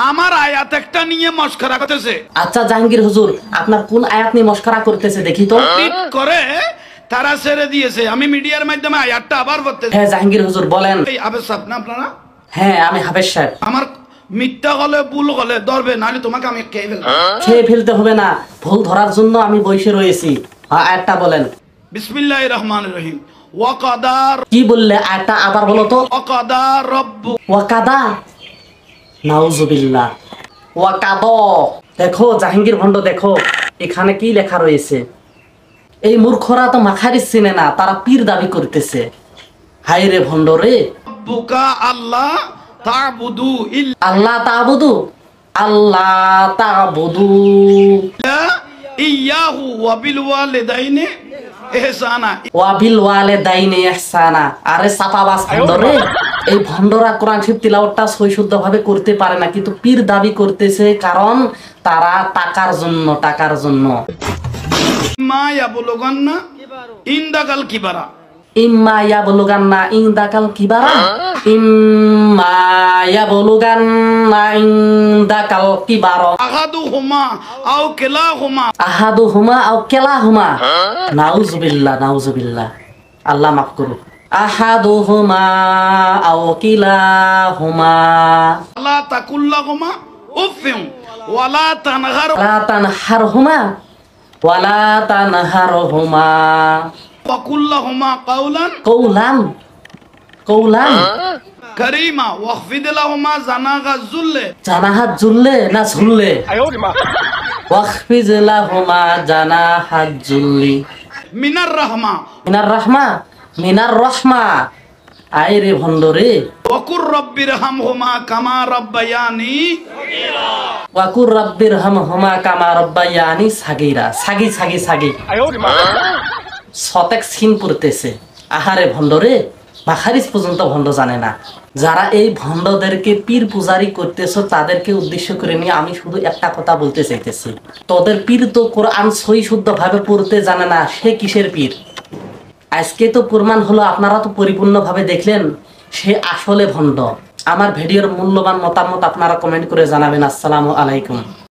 আমার আয়াত একটা নিয়ে মস্করা করতেছে। আচ্ছা জাহাঙ্গীর হুজুর, আপনার কোন আয়াত নিয়ে মস্করা করতেছে দেখি তো। ঠিক করে তারা ছেড়ে দিয়েছে, আমি মিডিয়ার মাধ্যমে আয়াতটা আবার বলতেছি। হ্যাঁ জাহাঙ্গীর হুজুর বলেন। এই আবেশ সাহেব না আপনারা? হ্যাঁ আমি হাফেজ সাহেব। আমার মিথ্যা হলে ভুল হলে ধরবে, নাহলে তোমাকে আমি খেয়ে ফেলবো। খেয়ে ফেলতে হবে না, ভুল ধরার জন্য আমি বসে রয়েছি। হ্যাঁ আয়াতটা বলেন। বিসমিল্লাহির রহমানির রহিম। ওয়াকাদার, কি বললে আয়াতটা আবার বলো তো। ওয়াকাদার রব্বু, ওয়াকাদা, নাউজুবিল্লাহ, ওয়াকাদ। দেখো জাহাঙ্গীর ভণ্ড, দেখো এখানে কি লেখা রয়েছে। এই মূর্খরা তো মাখারিজ চিনে না, তারা পীর দাবি করতেছে। হায় রে ভণ্ড রে। রব্বুকা আল্লাহ তা'বুদু আল্লাহ তা'বুদু, আল্লাহ তা'বুদু ইল্লা ইয়াহু ওয়া বিল ওয়ালিদাইনি ইহসানা। ওয়াবিল ওয়ালিদাইনি ইহসানা। আরে সাফাবাজ ভণ্ড রে, এই ভণ্ডরা কোরআন শরীফ তিলাওয়াতটা সহিশুদ্ধ ভাবে করতে পারে না, কিন্তু পীর দাবি করতেছে, কারণ তারা টাকার জন্য, টাকার জন্য। মা ইয়াবলুগান্না ইনদাকাল কিবারা, ইম্মা ইয়াবলুগান্না ইনদাকাল কিবারা, ইম্মা ইয়াবলুগান্না ইনদাকাল কিবারা, আহাদুহুমা আও কিলাহুমা। আহাদুহুমা আও কিলাহুমা। নাউজুবিল্লাহ, নাউজুবিল্লাহ, আল্লাহ মাফ করুক। আহাদুহুমা আও কিলাহুমা। লা তাকুল্লাহুমা উফিন ওয়ালা তানহার লা তানহারহুমা ওয়ালা তানহারহুমা ওয়াকুল্লাহুমা কাওলান কওলান, কওলান কারীমা ওয়াখফিদ লাহুমা জানাগা যুল্লে। জানাহাত জুললে না ঝুললে? ওয়াখফিজ লাহুমা জানাহাত জুল্লি মিনার রাহমা মিনার রাহমা, মিনার রহমা। আয় রে ভণ্ড রে। ওয়াকুর রব্বিরহামহুমা কামা রাব্বায়ানি। ওয়াকুর রাব্বির হামহুমা কামা রাব্বায়ানি সাগীরা। সাগি সাগি সাগি, শতেক সিন পড়তেছে। আহারে ভণ্ড রে, মাখারিজ পর্যন্ত ভণ্ড জানে না। যারা এই ভণ্ডদেরকে পীর পূজারি করতেছ, তাদেরকে উদ্দেশ্য করে নিয়ে আমি শুধু একটা কথা বলতে চাইতেছি, তোদের পীর তো কোরআন সহিশুদ্ধ ভাবে পড়তে জানে না, সে কিসের পীর? আজকে তো প্রমাণ হলো, আপনারা তো পরিপূর্ণভাবে দেখলেন সে আসলে ভণ্ড। আমার ভিডিওর মূল্যবান মতামত আপনারা কমেন্ট করে জানাবেন। আসসালামু আলাইকুম।